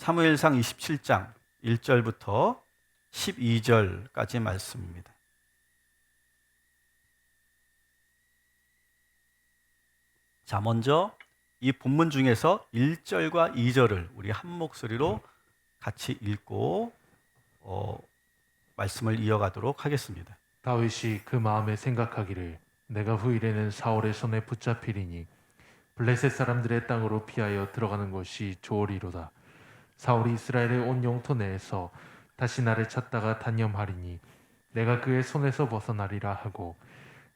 사무엘상 27장 1절부터 12절까지 말씀입니다. 자, 먼저 이 본문 중에서 1절과 2절을 우리 한 목소리로 같이 읽고 말씀을 이어가도록 하겠습니다. 다윗이 그 마음에 생각하기를 내가 후일에는 사울의 손에 붙잡히리니 블레셋 사람들의 땅으로 피하여 들어가는 것이 좋으리로다. 사울이 이스라엘의 온 영토 내에서 다시 나를 찾다가 단념하리니 내가 그의 손에서 벗어나리라 하고,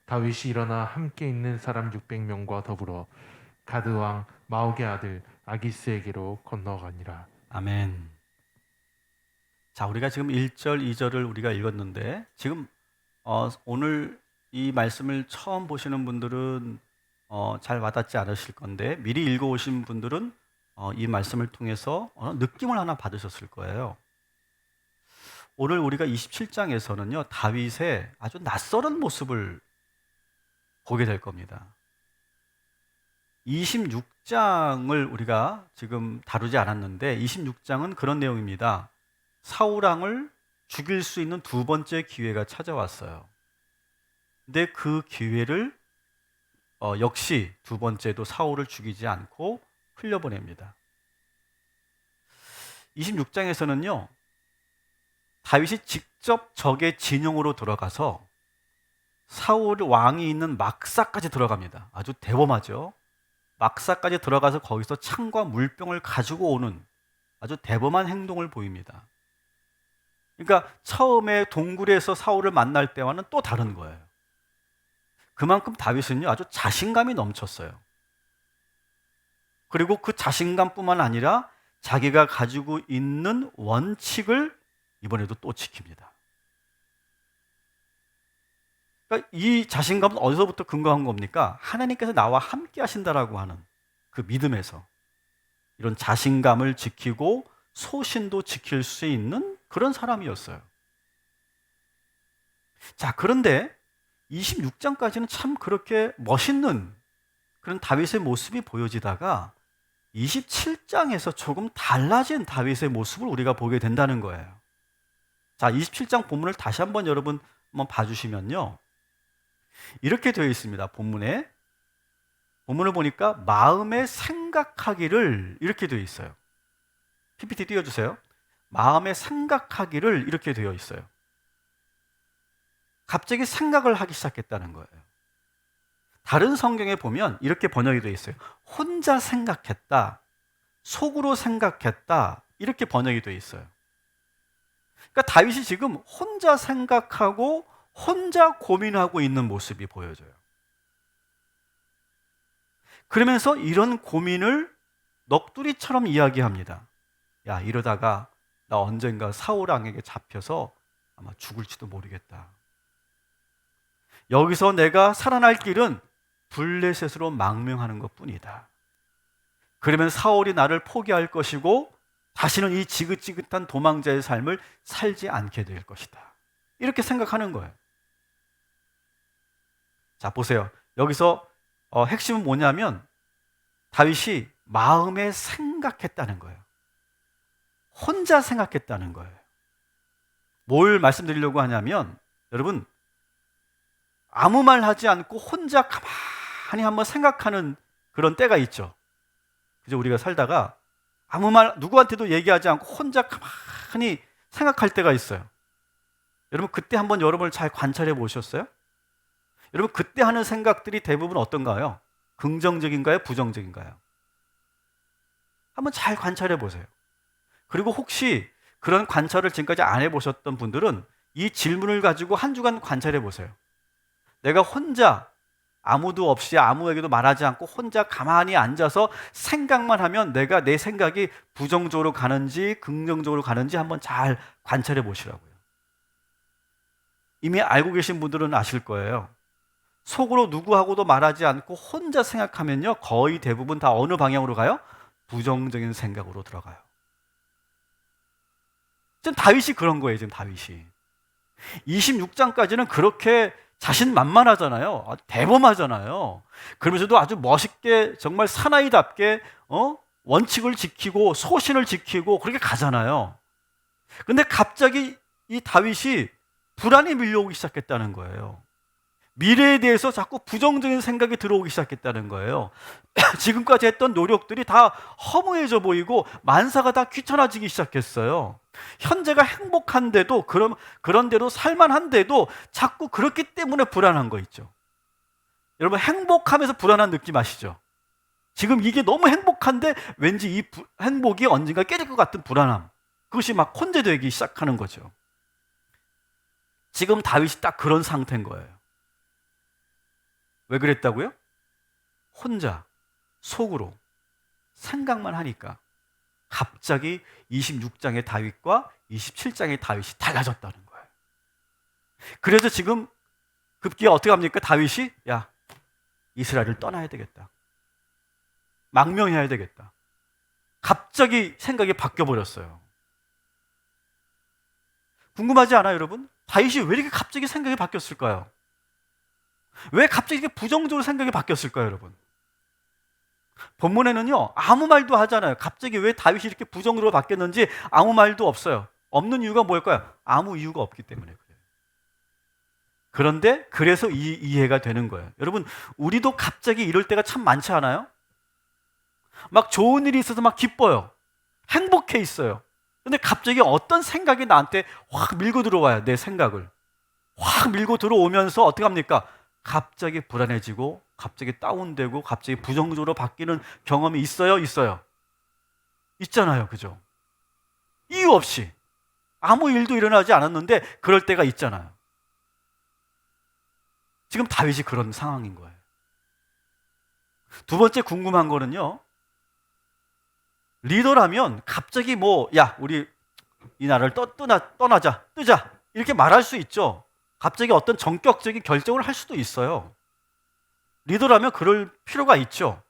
다윗이 일어나 함께 있는 사람 600명과 더불어 가드 왕 마옥의 아들 아기스에게로 건너가니라. 아멘. 자, 우리가 지금 1절, 2절을 우리가 읽었는데 지금 오늘 이 말씀을 처음 보시는 분들은 잘 와닿지 않으실 건데, 미리 읽어오신 분들은 이 말씀을 통해서 느낌을 하나 받으셨을 거예요. 오늘 우리가 27장에서는요, 다윗의 아주 낯설은 모습을 보게 될 겁니다. 26장을 우리가 지금 다루지 않았는데 26장은 그런 내용입니다. 사울 왕을 죽일 수 있는 두 번째 기회가 찾아왔어요. 근데 그 기회를 역시 두 번째도 사울을 죽이지 않고 흘려보냅니다. 26장에서는요, 다윗이 직접 적의 진영으로 들어가서 사울 왕이 있는 막사까지 들어갑니다. 아주 대범하죠. 막사까지 들어가서 거기서 창과 물병을 가지고 오는 아주 대범한 행동을 보입니다. 그러니까 처음에 동굴에서 사울을 만날 때와는 또 다른 거예요. 그만큼 다윗은요, 아주 자신감이 넘쳤어요. 그리고 그 자신감뿐만 아니라 자기가 가지고 있는 원칙을 이번에도 또 지킵니다. 그러니까 이 자신감은 어디서부터 근거한 겁니까? 하나님께서 나와 함께 하신다라고 하는 그 믿음에서 이런 자신감을 지키고 소신도 지킬 수 있는 그런 사람이었어요. 자, 그런데 26장까지는 참 그렇게 멋있는 그런 다윗의 모습이 보여지다가 27장에서 조금 달라진 다윗의 모습을 우리가 보게 된다는 거예요. 자, 27장 본문을 다시 한번 여러분 한번 봐주시면요, 이렇게 되어 있습니다. 본문을 보니까 마음에 생각하기를 이렇게 되어 있어요. PPT 띄워주세요. 마음에 생각하기를 이렇게 되어 있어요. 갑자기 생각을 하기 시작했다는 거예요. 다른 성경에 보면 이렇게 번역이 되어 있어요. 혼자 생각했다, 속으로 생각했다, 이렇게 번역이 되어 있어요. 그러니까 다윗이 지금 혼자 생각하고 혼자 고민하고 있는 모습이 보여져요. 그러면서 이런 고민을 넋두리처럼 이야기합니다. 야, 이러다가 나 언젠가 사울 왕에게 잡혀서 아마 죽을지도 모르겠다. 여기서 내가 살아날 길은 블레셋으로 망명하는 것뿐이다. 그러면 사울이 나를 포기할 것이고 다시는 이 지긋지긋한 도망자의 삶을 살지 않게 될 것이다. 이렇게 생각하는 거예요. 자, 보세요. 여기서 핵심은 뭐냐면 다윗이 마음에 생각했다는 거예요. 혼자 생각했다는 거예요. 뭘 말씀드리려고 하냐면, 여러분, 아무 말 하지 않고 혼자 가만히 한번 생각하는 그런 때가 있죠. 그죠? 우리가 살다가 아무 말 누구한테도 얘기하지 않고 혼자 가만히 생각할 때가 있어요. 여러분, 그때 한번 여러분을 잘 관찰해 보셨어요? 여러분, 그때 하는 생각들이 대부분 어떤가요? 긍정적인가요? 부정적인가요? 한번 잘 관찰해 보세요. 그리고 혹시 그런 관찰을 지금까지 안 해보셨던 분들은 이 질문을 가지고 한 주간 관찰해 보세요. 내가 혼자 아무도 없이 아무에게도 말하지 않고 혼자 가만히 앉아서 생각만 하면 내가 내 생각이 부정적으로 가는지 긍정적으로 가는지 한번 잘 관찰해 보시라고요. 이미 알고 계신 분들은 아실 거예요. 속으로 누구하고도 말하지 않고 혼자 생각하면요, 거의 대부분 다 어느 방향으로 가요? 부정적인 생각으로 들어가요. 지금 다윗이 그런 거예요. 지금 다윗이 26장까지는 그렇게 자신만만하잖아요. 대범하잖아요. 그러면서도 아주 멋있게 정말 사나이답게 원칙을 지키고 소신을 지키고 그렇게 가잖아요. 근데 갑자기 이 다윗이 불안이 밀려오기 시작했다는 거예요. 미래에 대해서 자꾸 부정적인 생각이 들어오기 시작했다는 거예요. 지금까지 했던 노력들이 다 허무해져 보이고 만사가 다 귀찮아지기 시작했어요. 현재가 행복한데도 그런 대로 살만한데도 자꾸 그렇기 때문에 불안한 거 있죠. 여러분 행복하면서 불안한 느낌 아시죠? 지금 이게 너무 행복한데 왠지 이 행복이 언젠가 깨질 것 같은 불안함, 그것이 막 혼재되기 시작하는 거죠. 지금 다윗이 딱 그런 상태인 거예요. 왜 그랬다고요? 혼자 속으로 생각만 하니까 갑자기 26장의 다윗과 27장의 다윗이 달라졌다는 거예요. 그래서 지금 급기야 어떻게 합니까? 다윗이 야, 이스라엘을 떠나야 되겠다. 망명해야 되겠다. 갑자기 생각이 바뀌어버렸어요. 궁금하지 않아요, 여러분? 다윗이 왜 이렇게 갑자기 생각이 바뀌었을까요? 왜 갑자기 이렇게 부정적으로 생각이 바뀌었을까요, 여러분? 본문에는요, 아무 말도 하잖아요. 갑자기 왜 다윗이 이렇게 부정으로 바뀌었는지 아무 말도 없어요. 없는 이유가 뭘까요? 아무 이유가 없기 때문에 그래요. 그런데 그래서 이해가 되는 거예요. 여러분, 우리도 갑자기 이럴 때가 참 많지 않아요? 막 좋은 일이 있어서 막 기뻐요. 행복해 있어요. 근데 갑자기 어떤 생각이 나한테 확 밀고 들어와요. 내 생각을 확 밀고 들어오면서 어떻게 합니까? 갑자기 불안해지고 갑자기 다운되고 갑자기 부정적으로 바뀌는 경험이 있어요? 있어요? 있잖아요. 그죠? 이유 없이 아무 일도 일어나지 않았는데 그럴 때가 있잖아요. 지금 다윗이 그런 상황인 거예요. 두 번째 궁금한 거는요, 리더라면 갑자기 야, 우리 이 나라를 뜨자 이렇게 말할 수 있죠. 갑자기 어떤 전격적인 결정을 할 수도 있어요. 리더라면 그럴 필요가 있죠.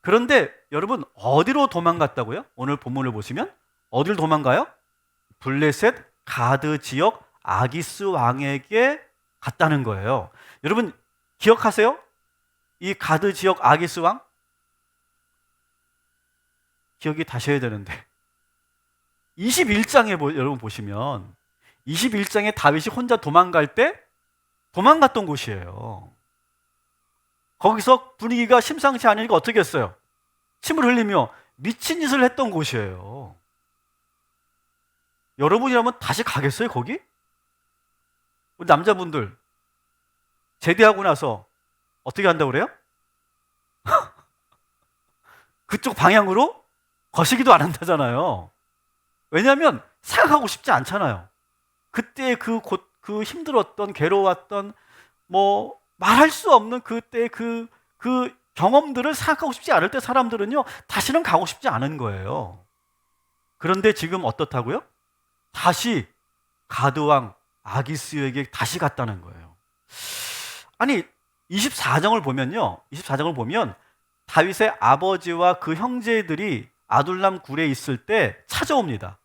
그런데 여러분, 어디로 도망갔다고요? 오늘 본문을 보시면 어디를 도망가요? 블레셋 가드 지역 아기스 왕에게 갔다는 거예요. 여러분 기억하세요? 이 가드 지역 아기스 왕? 기억이 다셔야 되는데 21장에 여러분 보시면 21장에 다윗이 혼자 도망갈 때 도망갔던 곳이에요. 거기서 분위기가 심상치 않으니까 어떻게 했어요? 침을 흘리며 미친 짓을 했던 곳이에요. 여러분이라면 다시 가겠어요, 거기? 우리 남자분들 제대하고 나서 어떻게 한다고 그래요? 그쪽 방향으로 거시기도 안 한다잖아요. 왜냐하면 생각하고 싶지 않잖아요. 그때 그 힘들었던, 괴로웠던, 말할 수 없는 그때 그 경험들을 생각하고 싶지 않을 때 사람들은요, 다시는 가고 싶지 않은 거예요. 그런데 지금 어떻다고요? 다시 가드왕 아기스에게 다시 갔다는 거예요. 아니, 24장을 보면 다윗의 아버지와 그 형제들이 아둘람 굴에 있을 때 찾아옵니다.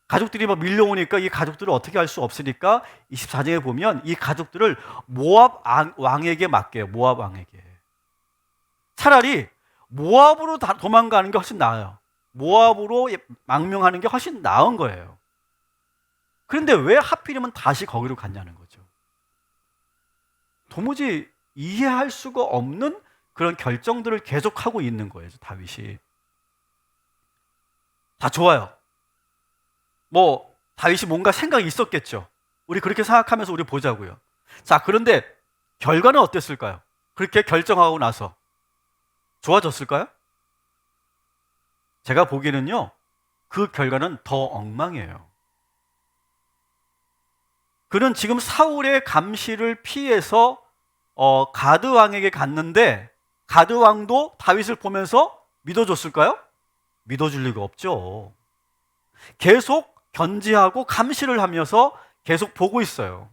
가족들이 막 밀려오니까 이 가족들을 어떻게 할 수 없으니까 24장에 보면 이 가족들을 모압 왕에게 맡겨요. 모압 왕에게. 차라리 모압으로 도망가는 게 훨씬 나아요. 모압으로 망명하는 게 훨씬 나은 거예요. 그런데 왜 하필이면 다시 거기로 갔냐는 거죠. 도무지 이해할 수가 없는 그런 결정들을 계속하고 있는 거예요, 다윗이. 다 좋아요. 다윗이 뭔가 생각이 있었겠죠. 우리 그렇게 생각하면서 우리 보자고요. 자, 그런데 결과는 어땠을까요? 그렇게 결정하고 나서 좋아졌을까요? 제가 보기에는요, 그 결과는 더 엉망이에요. 그는 지금 사울의 감시를 피해서 가드 왕에게 갔는데 가드 왕도 다윗을 보면서 믿어줬을까요? 믿어줄 리가 없죠. 계속 견지하고 감시를 하면서 계속 보고 있어요.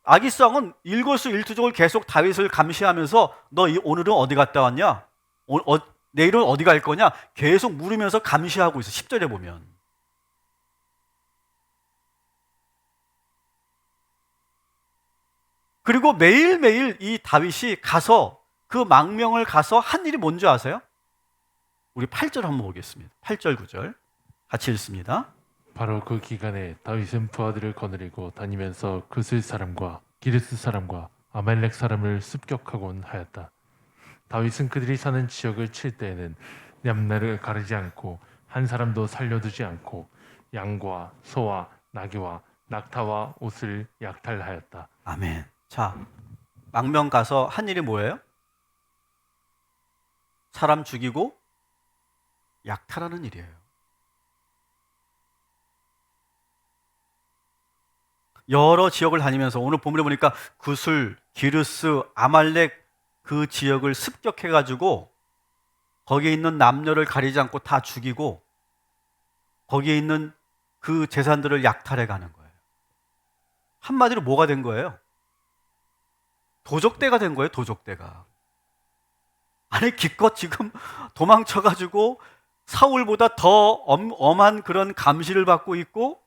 아기스 왕은 일거수일투족을 계속 다윗을 감시하면서 너 오늘은 어디 갔다 왔냐? 내일은 어디 갈 거냐? 계속 물으면서 감시하고 있어. 10절에 보면. 그리고 매일매일 이 다윗이 가서 그 망명을 가서 한 일이 뭔지 아세요? 우리 8절 한번 보겠습니다. 8절 9절 같이 읽습니다. 바로 그 기간에 다윗은 부하들을 거느리고 다니면서 그슬 사람과 기르스 사람과 아말렉 사람을 습격하곤 하였다. 다윗은 그들이 사는 지역을 칠 때에는 냠나를 가르지 않고 한 사람도 살려두지 않고 양과 소와 나귀와 낙타와 옷을 약탈하였다. 아멘. 자, 망명 가서 한 일이 뭐예요? 사람 죽이고 약탈하는 일이에요. 여러 지역을 다니면서 오늘 본문에 보니까 구슬, 기르스, 아말렉 그 지역을 습격해가지고 거기에 있는 남녀를 가리지 않고 다 죽이고 거기에 있는 그 재산들을 약탈해 가는 거예요. 한마디로 뭐가 된 거예요? 도적대가 된 거예요, 도적대가. 아니, 기껏 지금 도망쳐가지고 사울보다 더 엄한 그런 감시를 받고 있고,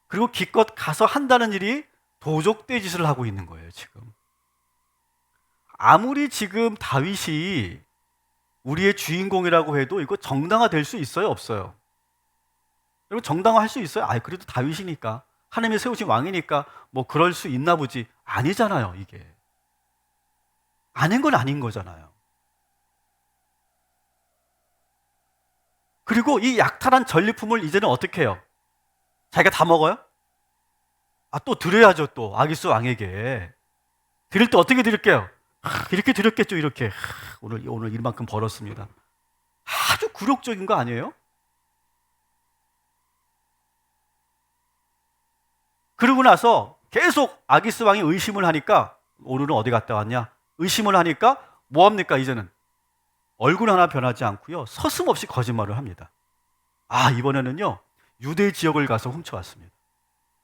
그리고 기껏 가서 한다는 일이 도적대 짓을 하고 있는 거예요, 지금. 아무리 지금 다윗이 우리의 주인공이라고 해도 이거 정당화 될 수 있어요, 없어요? 여러분, 정당화 할 수 있어요? 그래도 다윗이니까, 하나님이 세우신 왕이니까 뭐 그럴 수 있나 보지. 아니잖아요, 이게. 아닌 건 아닌 거잖아요. 그리고 이 약탈한 전리품을 이제는 어떻게 해요? 자기가 다 먹어요? 또 드려야죠, 또 아기스 왕에게. 드릴 때 어떻게 드릴게요? 이렇게 드렸겠죠, 이렇게. 오늘 이만큼 벌었습니다. 아주 굴욕적인 거 아니에요? 그러고 나서 계속 아기스 왕이 의심을 하니까, 오늘은 어디 갔다 왔냐? 의심을 하니까 뭐합니까, 이제는? 얼굴 하나 변하지 않고요, 서슴없이 거짓말을 합니다. 이번에는요, 유대 지역을 가서 훔쳐왔습니다.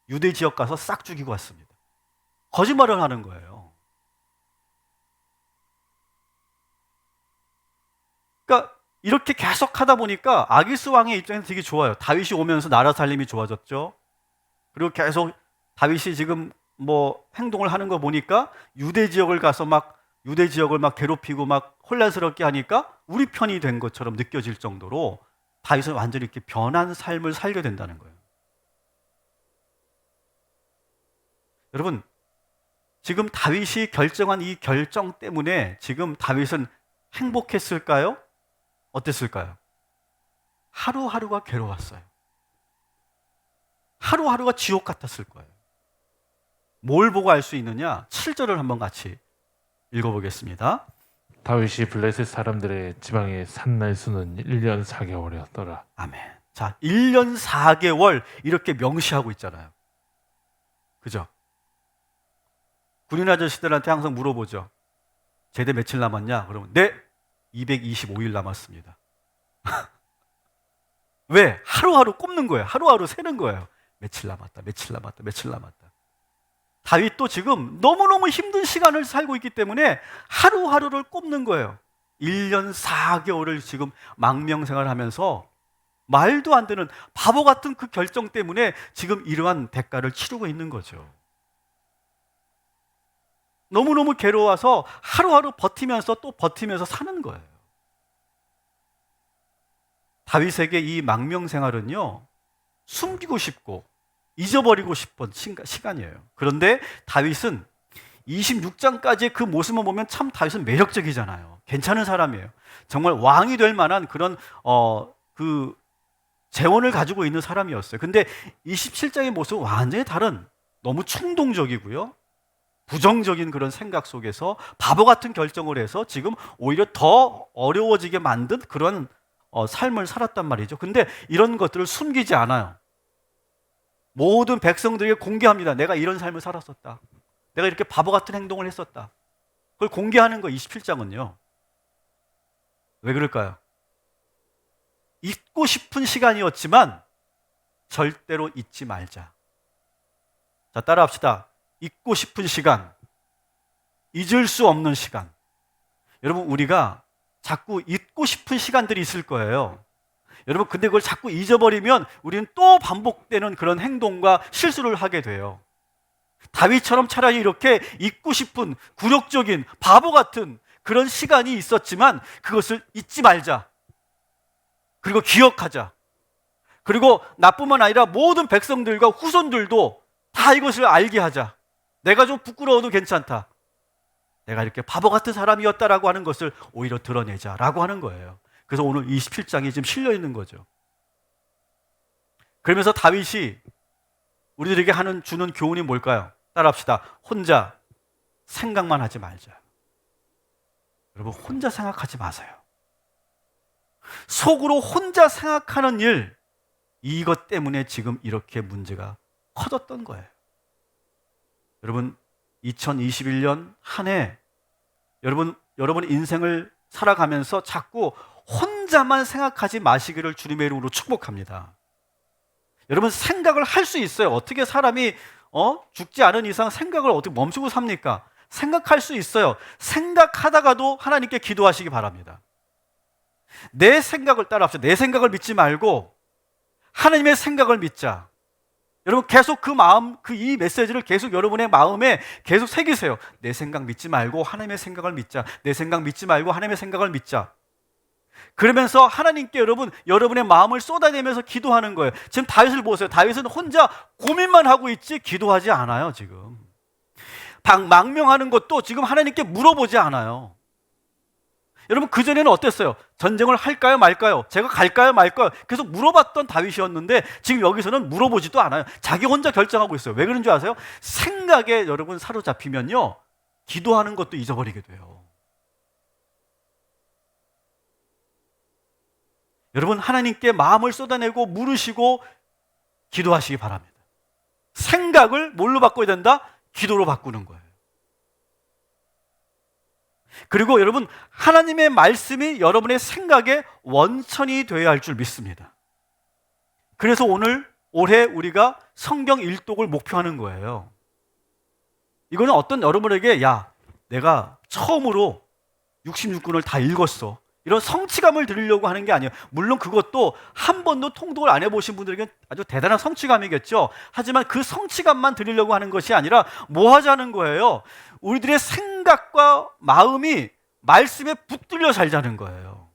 유대 지역 가서 싹 죽이고 왔습니다. 거짓말을 하는 거예요. 그러니까 이렇게 계속 하다 보니까 아기스 왕의 입장에서 되게 좋아요. 다윗이 오면서 나라 살림이 좋아졌죠. 그리고 계속 다윗이 지금 뭐 행동을 하는 거 보니까 유대 지역을 가서 유대 지역을 괴롭히고 혼란스럽게 하니까 우리 편이 된 것처럼 느껴질 정도로 다윗은 완전히 이렇게 변한 삶을 살게 된다는 거예요. 여러분, 지금 다윗이 결정한 이 결정 때문에 지금 다윗은 행복했을까요? 어땠을까요? 하루하루가 괴로웠어요. 하루하루가 지옥 같았을 거예요. 뭘 보고 알 수 있느냐? 7절을 한번 같이 읽어보겠습니다. 다윗이 블레셋 사람들의 지방에 산 날수는 1년 4개월이었더라. 아멘. 자, 1년 4개월 이렇게 명시하고 있잖아요. 그죠? 군인 아저씨들한테 항상 물어보죠. 제대 며칠 남았냐? 그러면 네, 225일 남았습니다. 왜? 하루하루 꼽는 거예요. 하루하루 세는 거예요. 며칠 남았다, 며칠 남았다, 며칠 남았다. 다윗도 지금 너무너무 힘든 시간을 살고 있기 때문에 하루하루를 꼽는 거예요. 1년 4개월을 지금 망명생활을 하면서 말도 안 되는 바보 같은 그 결정 때문에 지금 이러한 대가를 치르고 있는 거죠. 너무너무 괴로워서 하루하루 버티면서 또 버티면서 사는 거예요. 다윗에게 이 망명생활은요, 숨기고 싶고 잊어버리고 싶은 시간이에요. 그런데 다윗은 26장까지의 그 모습만 보면 참 다윗은 매력적이잖아요. 괜찮은 사람이에요. 정말 왕이 될 만한 그런 그 재원을 가지고 있는 사람이었어요. 근데 27장의 모습은 완전히 다른, 너무 충동적이고요, 부정적인 그런 생각 속에서 바보 같은 결정을 해서 지금 오히려 더 어려워지게 만든 그런 삶을 살았단 말이죠. 근데 이런 것들을 숨기지 않아요. 모든 백성들에게 공개합니다. 내가 이런 삶을 살았었다. 내가 이렇게 바보 같은 행동을 했었다. 그걸 공개하는 거 27장은요. 왜 그럴까요? 잊고 싶은 시간이었지만 절대로 잊지 말자. 자, 따라합시다. 잊고 싶은 시간, 잊을 수 없는 시간. 여러분, 우리가 자꾸 잊고 싶은 시간들이 있을 거예요. 여러분, 근데 그걸 자꾸 잊어버리면 우리는 또 반복되는 그런 행동과 실수를 하게 돼요. 다윗처럼 차라리 이렇게 잊고 싶은 굴욕적인 바보 같은 그런 시간이 있었지만 그것을 잊지 말자. 그리고 기억하자. 그리고 나뿐만 아니라 모든 백성들과 후손들도 다 이것을 알게 하자. 내가 좀 부끄러워도 괜찮다. 내가 이렇게 바보 같은 사람이었다라고 하는 것을 오히려 드러내자라고 하는 거예요. 그래서 오늘 27장이 지금 실려 있는 거죠. 그러면서 다윗이 우리들에게 주는 교훈이 뭘까요? 따라합시다. 혼자 생각만 하지 말자. 여러분, 혼자 생각하지 마세요. 속으로 혼자 생각하는 일, 이것 때문에 지금 이렇게 문제가 커졌던 거예요. 여러분, 2021년 한 해 여러분 인생을 살아가면서 자꾸 혼자만 생각하지 마시기를 주님의 이름으로 축복합니다. 여러분, 생각을 할 수 있어요. 어떻게 사람이 죽지 않은 이상 생각을 어떻게 멈추고 삽니까? 생각할 수 있어요. 생각하다가도 하나님께 기도하시기 바랍니다. 내 생각을 따라합시다. 내 생각을 믿지 말고 하나님의 생각을 믿자. 여러분, 계속 이 메시지를 계속 여러분의 마음에 계속 새기세요. 내 생각 믿지 말고 하나님의 생각을 믿자. 내 생각 믿지 말고 하나님의 생각을 믿자. 그러면서 하나님께 여러분의 마음을 쏟아내면서 기도하는 거예요. 지금 다윗을 보세요. 다윗은 혼자 고민만 하고 있지 기도하지 않아요, 지금. 망명하는 것도 지금 하나님께 물어보지 않아요. 여러분, 그전에는 어땠어요? 전쟁을 할까요 말까요? 제가 갈까요 말까요? 계속 물어봤던 다윗이었는데 지금 여기서는 물어보지도 않아요. 자기 혼자 결정하고 있어요. 왜 그런 줄 아세요? 생각에 여러분 사로잡히면요, 기도하는 것도 잊어버리게 돼요. 여러분, 하나님께 마음을 쏟아내고 물으시고 기도하시기 바랍니다. 생각을 뭘로 바꿔야 된다? 기도로 바꾸는 거예요. 그리고 여러분, 하나님의 말씀이 여러분의 생각의 원천이 되어야 할 줄 믿습니다. 그래서 올해 우리가 성경 일독을 목표하는 거예요. 이거는 어떤 여러분에게 내가 처음으로 66권을 다 읽었어, 이런 성취감을 드리려고 하는 게 아니에요. 물론 그것도 한 번도 통독을 안 해보신 분들에게 아주 대단한 성취감이겠죠. 하지만 그 성취감만 드리려고 하는 것이 아니라 뭐 하자는 거예요? 우리들의 생각과 마음이 말씀에 붙들려 살자는 거예요.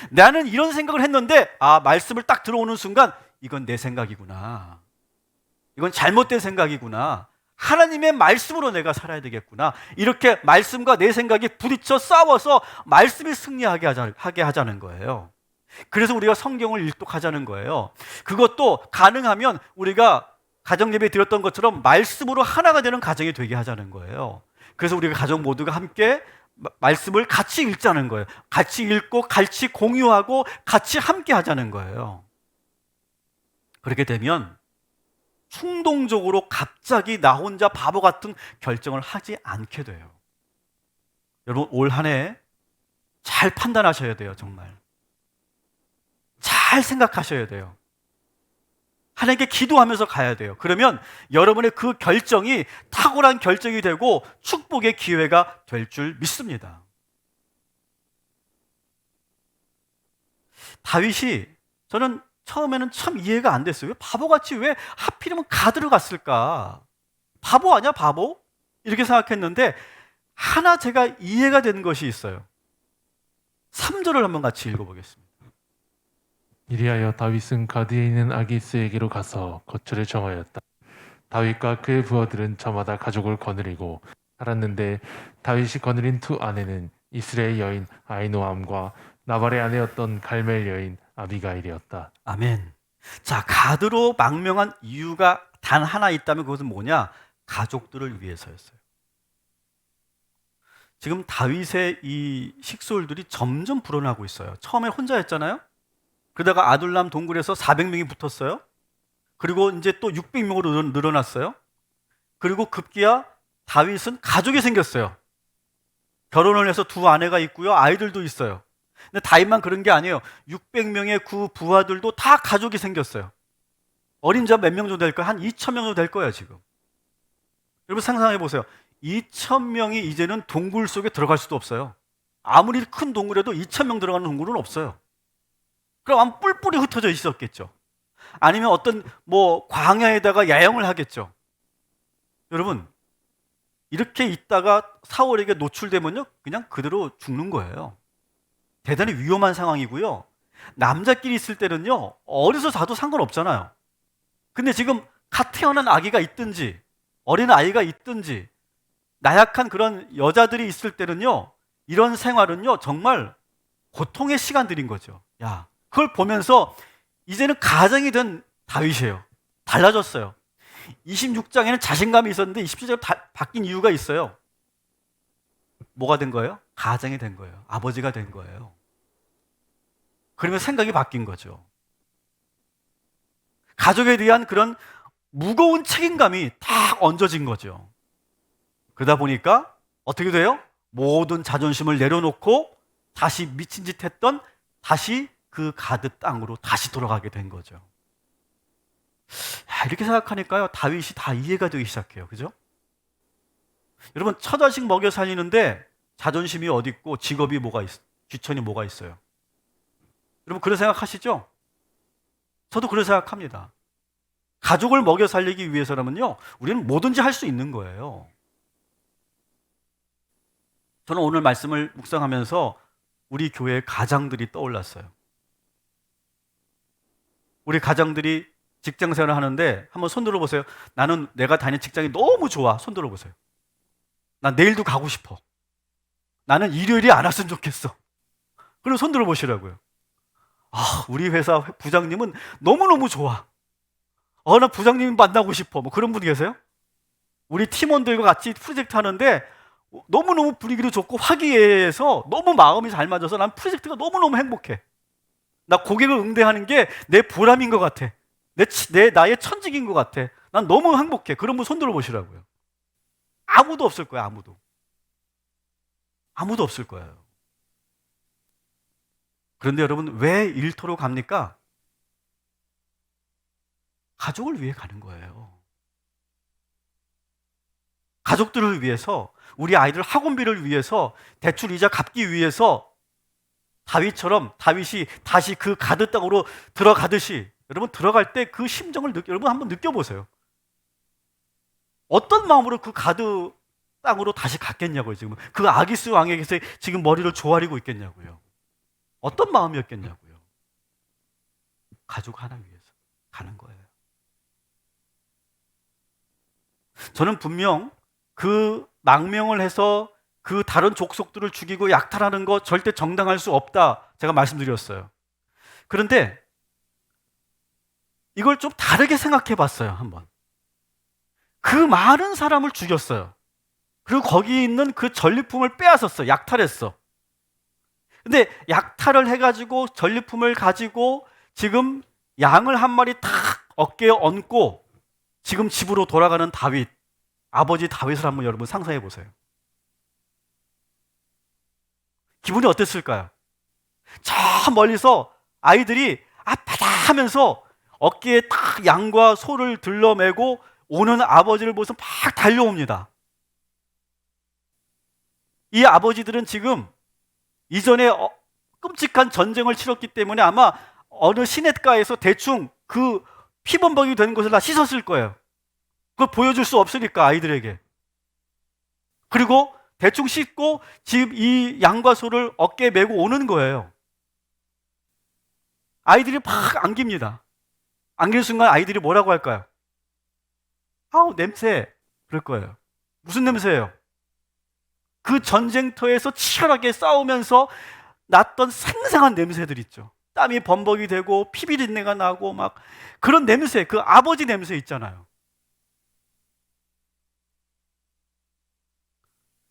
나는 이런 생각을 했는데 말씀을 딱 들어오는 순간 이건 내 생각이구나, 이건 잘못된 생각이구나, 하나님의 말씀으로 내가 살아야 되겠구나, 이렇게 말씀과 내 생각이 부딪혀 싸워서 말씀이 승리하게 하자는 거예요. 그래서 우리가 성경을 일독하자는 거예요. 그것도 가능하면 우리가 가정예배 드렸던 것처럼 말씀으로 하나가 되는 가정이 되게 하자는 거예요. 그래서 우리가 가족 모두가 함께 말씀을 같이 읽자는 거예요. 같이 읽고 같이 공유하고 같이 함께 하자는 거예요. 그렇게 되면 충동적으로 갑자기 나 혼자 바보 같은 결정을 하지 않게 돼요. 여러분, 올 한 해 잘 판단하셔야 돼요. 정말 잘 생각하셔야 돼요. 하나님께 기도하면서 가야 돼요. 그러면 여러분의 그 결정이 탁월한 결정이 되고 축복의 기회가 될 줄 믿습니다. 다윗이, 저는 처음에는 참 이해가 안 됐어요. 바보같이 왜 하필이면 가드를 갔을까? 바보 아니야, 바보? 이렇게 생각했는데 하나 제가 이해가 되는 것이 있어요. 3절을 한번 같이 읽어보겠습니다. 이리하여 다윗은 가드에 있는 아기스에게로 가서 거처를 정하였다. 다윗과 그의 부하들은 저마다 가족을 거느리고 살았는데 다윗이 거느린 두 아내는 이스라엘 여인 아히노암과 나발의 아내였던 갈멜 여인 아비가일이었다. 아멘. 자, 가드로 망명한 이유가 단 하나 있다면 그것은 뭐냐? 가족들을 위해서였어요. 지금 다윗의 이 식솔들이 점점 불어나고 있어요. 처음에 혼자였잖아요. 그러다가 아둘람 동굴에서 400명이 붙었어요. 그리고 이제 또 600명으로 늘어났어요. 그리고 급기야 다윗은 가족이 생겼어요. 결혼을 해서 두 아내가 있고요, 아이들도 있어요. 근데 다윗만 그런 게 아니에요. 600명의 그 부하들도 다 가족이 생겼어요. 어림잡아 몇 명 정도 될 거예요? 한 2,000명 정도 될 거예요, 지금. 여러분 상상해 보세요. 2,000명이 이제는 동굴 속에 들어갈 수도 없어요. 아무리 큰 동굴에도 2,000명 들어가는 동굴은 없어요. 그럼 아마 뿔뿔이 흩어져 있었겠죠. 아니면 어떤 광야에다가 야영을 하겠죠. 여러분, 이렇게 있다가 사울에게 노출되면요, 그냥 그대로 죽는 거예요. 대단히 위험한 상황이고요. 남자끼리 있을 때는요, 어디서 자도 상관없잖아요. 근데 지금 갓 태어난 아기가 있든지 어린 아이가 있든지 나약한 그런 여자들이 있을 때는요, 이런 생활은요 정말 고통의 시간들인 거죠. 야, 그걸 보면서 이제는 가정이 된 다윗이에요. 달라졌어요. 26장에는 자신감이 있었는데 27장에 바뀐 이유가 있어요. 뭐가 된 거예요? 가정이 된 거예요. 아버지가 된 거예요. 그러면 생각이 바뀐 거죠. 가족에 대한 그런 무거운 책임감이 딱 얹어진 거죠. 그러다 보니까 어떻게 돼요? 모든 자존심을 내려놓고 다시 미친 짓 했던 다시 그 가드 땅으로 다시 돌아가게 된 거죠. 이렇게 생각하니까요, 다윗이 다 이해가 되기 시작해요. 그죠? 여러분, 처자식 먹여 살리는데 자존심이 어디 있고 직업이 뭐가 귀천이 뭐가 있어요? 여러분, 그런 생각하시죠? 저도 그런 생각합니다. 가족을 먹여 살리기 위해서라면요, 우리는 뭐든지 할 수 있는 거예요. 저는 오늘 말씀을 묵상하면서 우리 교회의 가장들이 떠올랐어요. 우리 가장들이 직장 생활을 하는데 한번 손 들어보세요. 나는 내가 다니는 직장이 너무 좋아. 손 들어보세요. 난 내일도 가고 싶어. 나는 일요일이 안 왔으면 좋겠어. 그럼 손 들어보시라고요. 우리 회사 부장님은 너무너무 좋아. 나 부장님 만나고 싶어. 뭐 그런 분 계세요? 우리 팀원들과 같이 프로젝트 하는데 너무너무 분위기도 좋고 화기애애해서 너무 마음이 잘 맞아서 난 프로젝트가 너무너무 행복해. 나 고객을 응대하는 게 내 보람인 것 같아. 나의 천직인 것 같아. 난 너무 행복해. 그런 분 손 들어보시라고요. 아무도 없을 거예요. 아무도 없을 거예요. 그런데 여러분, 왜 일터로 갑니까? 가족을 위해 가는 거예요. 가족들을 위해서, 우리 아이들 학원비를 위해서, 대출 이자 갚기 위해서 다윗이 다시 그 가드 땅으로 들어가듯이, 여러분 들어갈 때 그 심정을 여러분 한번 느껴보세요. 어떤 마음으로 그 가드 땅으로 다시 갔겠냐고요. 지금 그 아기스 왕에게서 지금 머리를 조아리고 있겠냐고요. 어떤 마음이었겠냐고요. 가족 하나 위해서 가는 거예요. 저는 분명 그 망명을 해서 그 다른 족속들을 죽이고 약탈하는 거 절대 정당할 수 없다, 제가 말씀드렸어요. 그런데 이걸 좀 다르게 생각해 봤어요. 한번 그 많은 사람을 죽였어요. 그리고 거기 있는 그 전리품을 빼앗았어. 약탈했어. 근데 약탈을 해가지고 전리품을 가지고 지금 양을 한 마리 탁 어깨에 얹고 지금 집으로 돌아가는 다윗, 아버지 다윗을 한번 여러분 상상해 보세요. 기분이 어땠을까요? 저 멀리서 아이들이 아파다 하면서 어깨에 딱 양과 소를 들러매고 오는 아버지를 보면서 막 달려옵니다. 이 아버지들은 지금 이전에 끔찍한 전쟁을 치렀기 때문에 아마 어느 시냇가에서 대충 그 피범벅이 된 것을 다 씻었을 거예요. 그걸 보여줄 수 없으니까 아이들에게. 그리고 대충 씻고 지금 이 양과 소를 어깨에 메고 오는 거예요. 아이들이 막 안깁니다. 안기는 순간 아이들이 뭐라고 할까요? 아우 냄새, 그럴 거예요. 무슨 냄새예요? 그 전쟁터에서 치열하게 싸우면서 났던 생생한 냄새들 있죠. 땀이 범벅이 되고 피비린내가 나고 막 그런 냄새, 그 아버지 냄새 있잖아요.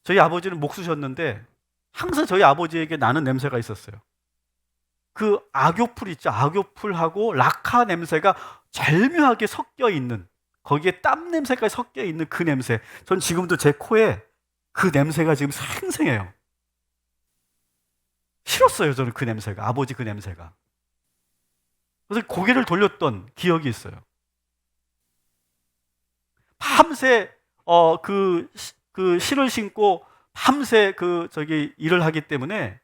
저희 아버지는 목수셨는데 항상 저희 아버지에게 나는 냄새가 있었어요. 그 악교풀 있죠. 악교풀하고 락카 냄새가 절묘하게 섞여 있는, 거기에 땀 냄새까지 섞여 있는 그 냄새. 전 지금도 제 코에 그 냄새가 지금 생생해요. 싫었어요, 저는 그 냄새가. 아버지 그 냄새가. 그래서 고개를 돌렸던 기억이 있어요. 밤새 그 실을 신고 밤새 일을 하기 때문에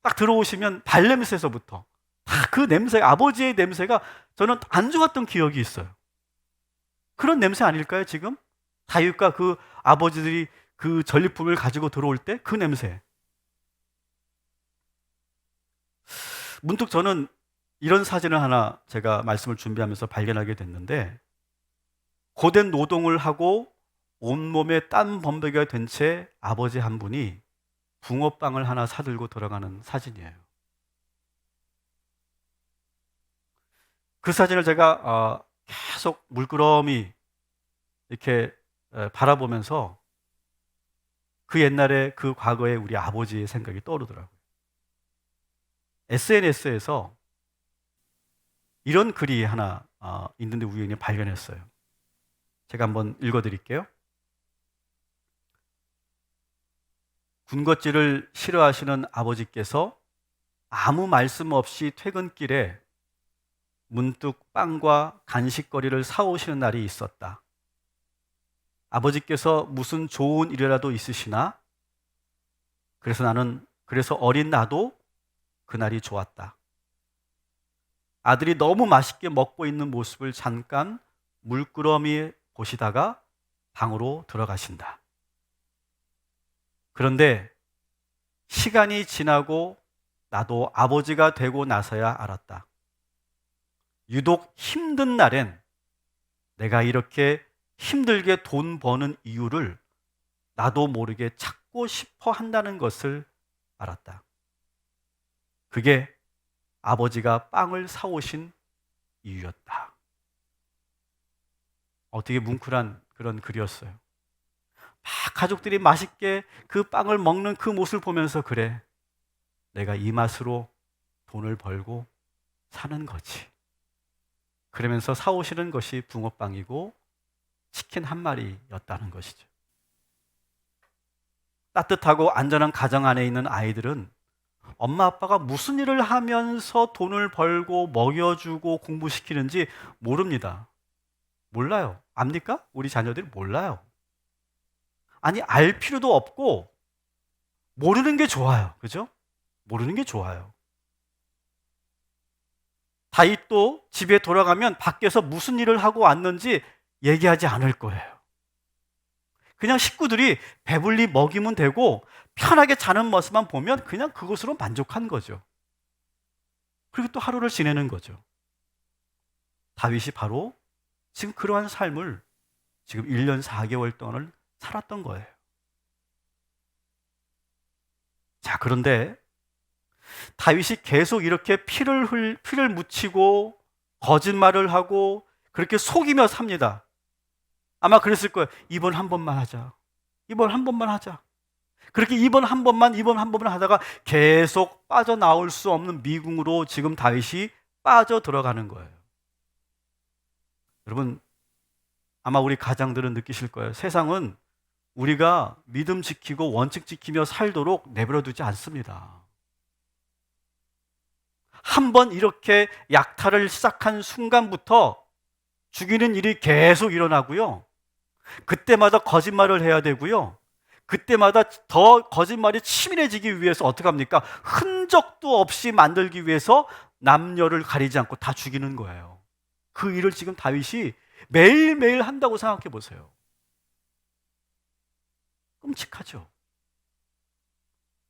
딱 들어오시면 발냄새서부터 다 그 냄새, 아버지의 냄새가 저는 안 좋았던 기억이 있어요. 그런 냄새 아닐까요, 지금? 다윗과 그 아버지들이 그 전리품을 가지고 들어올 때 그 냄새. 문득 저는 이런 사진을 하나 제가 말씀을 준비하면서 발견하게 됐는데, 고된 노동을 하고 온몸에 땀 범벅이가 된 채 아버지 한 분이 붕어빵을 하나 사들고 돌아가는 사진이에요. 그 사진을 제가 계속 물끄러미 이렇게 바라보면서 그 옛날에 그 과거의 우리 아버지의 생각이 떠오르더라고요. SNS에서 이런 글이 하나 있는데 우연히 발견했어요. 제가 한번 읽어드릴게요. 군것질을 싫어하시는 아버지께서 아무 말씀 없이 퇴근길에 문득 빵과 간식거리를 사오시는 날이 있었다. 아버지께서 무슨 좋은 일이라도 있으시나? 그래서 어린 나도 그날이 좋았다. 아들이 너무 맛있게 먹고 있는 모습을 잠깐 물끄러미 보시다가 방으로 들어가신다. 그런데 시간이 지나고 나도 아버지가 되고 나서야 알았다. 유독 힘든 날엔 내가 이렇게 힘들게 돈 버는 이유를 나도 모르게 찾고 싶어 한다는 것을 알았다. 그게 아버지가 빵을 사오신 이유였다. 어떻게 뭉클한 그런 글이었어요. 막 가족들이 맛있게 그 빵을 먹는 그 모습을 보면서, 그래, 내가 이 맛으로 돈을 벌고 사는 거지. 그러면서 사오시는 것이 붕어빵이고 치킨 한 마리였다는 것이죠. 따뜻하고 안전한 가정 안에 있는 아이들은 엄마 아빠가 무슨 일을 하면서 돈을 벌고 먹여주고 공부시키는지 모릅니다. 몰라요. 압니까? 우리 자녀들이 몰라요. 아니, 알 필요도 없고 모르는 게 좋아요. 그죠? 모르는 게 좋아요. 다윗도 집에 돌아가면 밖에서 무슨 일을 하고 왔는지 얘기하지 않을 거예요. 그냥 식구들이 배불리 먹이면 되고 편하게 자는 모습만 보면 그냥 그것으로 만족한 거죠. 그리고 또 하루를 지내는 거죠. 다윗이 바로 지금 그러한 삶을 지금 1년 4개월 동안을 살았던 거예요. 자, 그런데 다윗이 계속 이렇게 피를 묻히고 거짓말을 하고 그렇게 속이며 삽니다. 아마 그랬을 거예요. 이번 한 번만 하자. 이번 한 번만 하자. 그렇게 이번 한 번만 하다가 계속 빠져나올 수 없는 미궁으로 지금 다윗이 빠져 들어가는 거예요. 여러분, 아마 우리 가장들은 느끼실 거예요. 세상은 우리가 믿음 지키고 원칙 지키며 살도록 내버려 두지 않습니다. 한번 이렇게 약탈을 시작한 순간부터 죽이는 일이 계속 일어나고요. 그때마다 거짓말을 해야 되고요. 그때마다 더 거짓말이 치밀해지기 위해서 어떻게 합니까? 흔적도 없이 만들기 위해서 남녀를 가리지 않고 다 죽이는 거예요. 그 일을 지금 다윗이 매일매일 한다고 생각해 보세요. 끔찍하죠.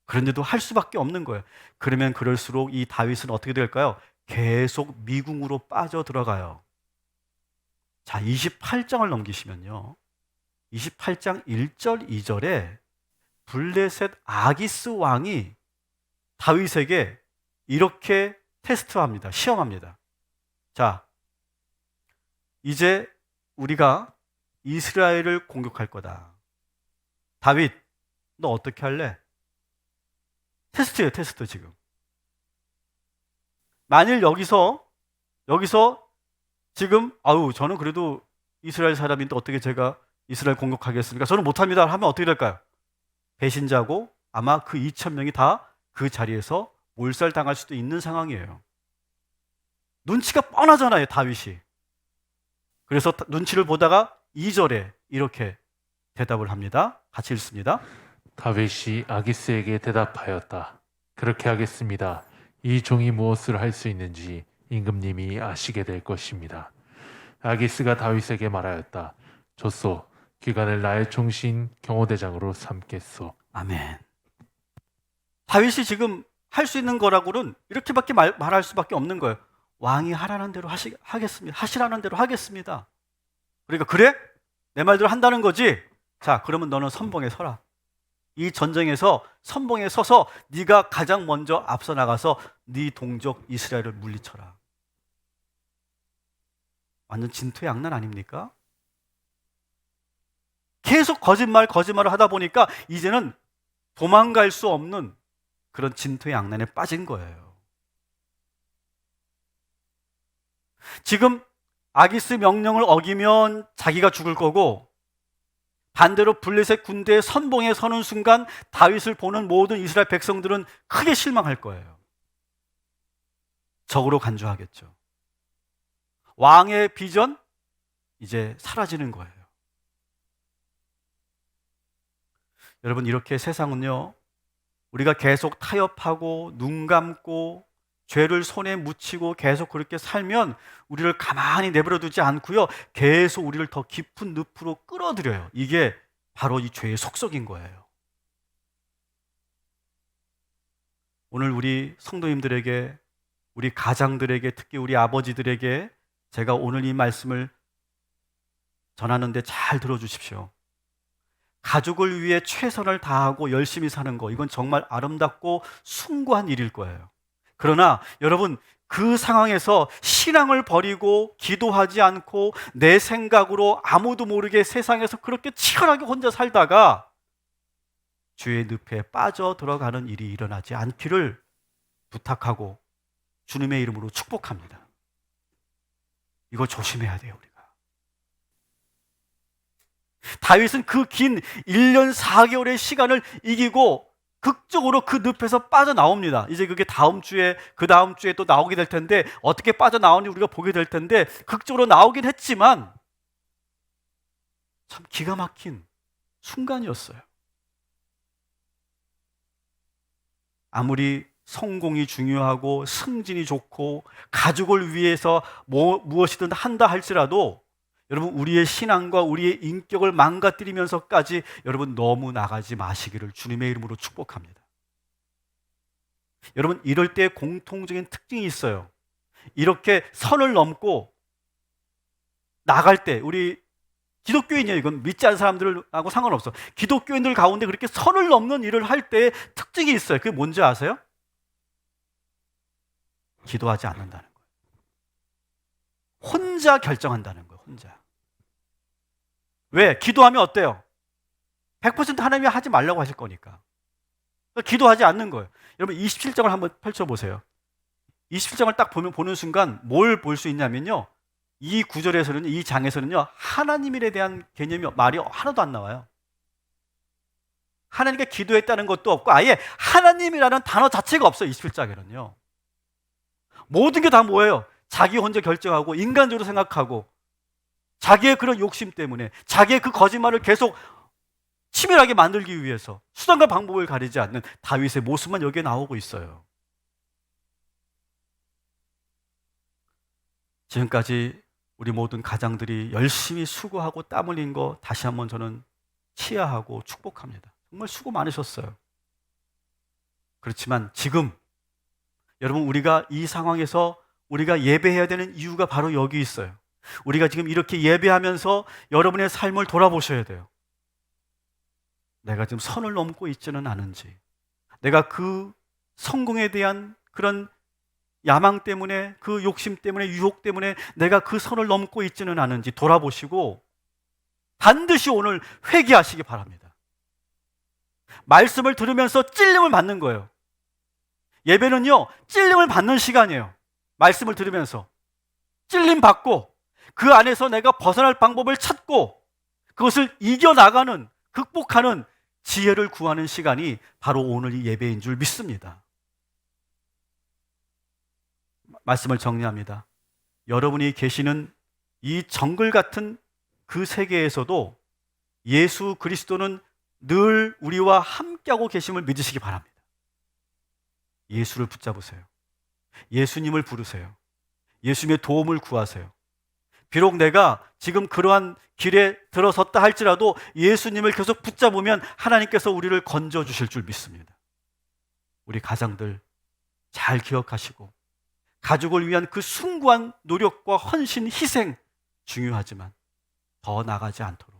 그런데도 할 수밖에 없는 거예요. 그러면 그럴수록 이 다윗은 어떻게 될까요? 계속 미궁으로 빠져 들어가요. 자, 28장을 넘기시면요. 28장 1절 2절에 블레셋 아기스 왕이 다윗에게 이렇게 테스트합니다. 시험합니다. 자, 이제 우리가 이스라엘을 공격할 거다. 다윗, 너 어떻게 할래? 테스트예요, 테스트 지금. 만일 여기서 지금 저는 그래도 이스라엘 사람인데 어떻게 제가 이스라엘 공격하겠습니까? 저는 못합니다 하면 어떻게 될까요? 배신자고 아마 그 2,000명이 다 그 자리에서 몰살당할 수도 있는 상황이에요. 눈치가 뻔하잖아요, 다윗이. 그래서 눈치를 보다가 2절에 이렇게 대답을 합니다. 같이 읽습니다. 다윗이 아기스에게 대답하였다. 그렇게 하겠습니다. 이 종이 무엇을 할 수 있는지 임금님이 아시게 될 것입니다. 아기스가 다윗에게 말하였다. 좋소. 기관을 나의 총신 경호대장으로 삼겠소. 아멘. 다윗이 지금 할 수 있는 거라고는 이렇게밖에 말할 수밖에 없는 거예요. 왕이 하라는 대로 하겠습니다. 하시라는 대로 하겠습니다. 그러니까 그래? 내 말대로 한다는 거지? 자, 그러면 너는 선봉에 서라. 이 전쟁에서 선봉에 서서 네가 가장 먼저 앞서 나가서 네 동족 이스라엘을 물리쳐라. 완전 진퇴양난 아닙니까? 계속 거짓말을 하다 보니까 이제는 도망갈 수 없는 그런 진퇴양난에 빠진 거예요. 지금 아기스 명령을 어기면 자기가 죽을 거고, 반대로 블레셋 군대의 선봉에 서는 순간 다윗을 보는 모든 이스라엘 백성들은 크게 실망할 거예요. 적으로 간주하겠죠. 왕의 비전 이제 사라지는 거예요. 여러분, 이렇게 세상은요, 우리가 계속 타협하고 눈 감고 죄를 손에 묻히고 계속 그렇게 살면 우리를 가만히 내버려 두지 않고요, 계속 우리를 더 깊은 늪으로 끌어들여요. 이게 바로 이 죄의 속성인 거예요. 오늘 우리 성도님들에게, 우리 가장들에게, 특히 우리 아버지들에게 제가 오늘 이 말씀을 전하는데 잘 들어주십시오. 가족을 위해 최선을 다하고 열심히 사는 거, 이건 정말 아름답고 숭고한 일일 거예요. 그러나 여러분, 그 상황에서 신앙을 버리고 기도하지 않고 내 생각으로 아무도 모르게 세상에서 그렇게 치열하게 혼자 살다가 죄의 늪에 빠져 들어가는 일이 일어나지 않기를 부탁하고 주님의 이름으로 축복합니다. 이거 조심해야 돼요, 우리가. 다윗은 그 긴 1년 4개월의 시간을 이기고 극적으로 그 늪에서 빠져나옵니다. 이제 그게 다음 주에, 그 다음 주에 또 나오게 될 텐데, 어떻게 빠져나오는지 우리가 보게 될 텐데, 극적으로 나오긴 했지만 참 기가 막힌 순간이었어요. 아무리 성공이 중요하고 승진이 좋고 가족을 위해서 무엇이든 한다 할지라도 여러분, 우리의 신앙과 우리의 인격을 망가뜨리면서까지 여러분 너무 나가지 마시기를 주님의 이름으로 축복합니다. 여러분, 이럴 때 공통적인 특징이 있어요. 이렇게 선을 넘고 나갈 때, 우리 기독교인이에요. 이건 믿지 않는 사람들하고 상관없어. 기독교인들 가운데 그렇게 선을 넘는 일을 할 때의 특징이 있어요. 그게 뭔지 아세요? 기도하지 않는다는 거예요. 혼자 결정한다는 거예요. 혼자. 왜? 기도하면 어때요? 100% 하나님이 하지 말라고 하실 거니까. 그러니까 기도하지 않는 거예요. 여러분, 27장을 한번 펼쳐보세요. 27장을 딱 보는 순간 뭘 볼 수 있냐면요, 이 구절에서는, 이 장에서는요, 하나님에 대한 개념이, 말이 하나도 안 나와요. 하나님께 기도했다는 것도 없고 아예 하나님이라는 단어 자체가 없어요. 27장에는요. 모든 게 다 뭐예요? 자기 혼자 결정하고 인간적으로 생각하고 자기의 그런 욕심 때문에, 자기의 그 거짓말을 계속 치밀하게 만들기 위해서 수단과 방법을 가리지 않는 다윗의 모습만 여기에 나오고 있어요. 지금까지 우리 모든 가장들이 열심히 수고하고 땀 흘린 거 다시 한번 저는 치하하고 축복합니다. 정말 수고 많으셨어요. 그렇지만 지금 여러분, 우리가 이 상황에서 우리가 예배해야 되는 이유가 바로 여기 있어요. 우리가 지금 이렇게 예배하면서 여러분의 삶을 돌아보셔야 돼요. 내가 지금 선을 넘고 있지는 않은지, 내가 그 성공에 대한 그런 야망 때문에, 그 욕심 때문에, 유혹 때문에 내가 그 선을 넘고 있지는 않은지 돌아보시고 반드시 오늘 회개하시기 바랍니다. 말씀을 들으면서 찔림을 받는 거예요. 예배는요, 찔림을 받는 시간이에요. 말씀을 들으면서 찔림 받고 그 안에서 내가 벗어날 방법을 찾고 그것을 이겨나가는, 극복하는 지혜를 구하는 시간이 바로 오늘 이 예배인 줄 믿습니다. 말씀을 정리합니다. 여러분이 계시는 이 정글 같은 그 세계에서도 예수 그리스도는 늘 우리와 함께하고 계심을 믿으시기 바랍니다. 예수를 붙잡으세요. 예수님을 부르세요. 예수님의 도움을 구하세요. 비록 내가 지금 그러한 길에 들어섰다 할지라도 예수님을 계속 붙잡으면 하나님께서 우리를 건져주실 줄 믿습니다. 우리 가장들 잘 기억하시고 가족을 위한 그 숭고한 노력과 헌신, 희생 중요하지만 더 나가지 않도록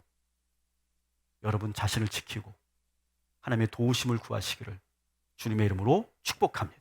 여러분 자신을 지키고 하나님의 도우심을 구하시기를 주님의 이름으로 축복합니다.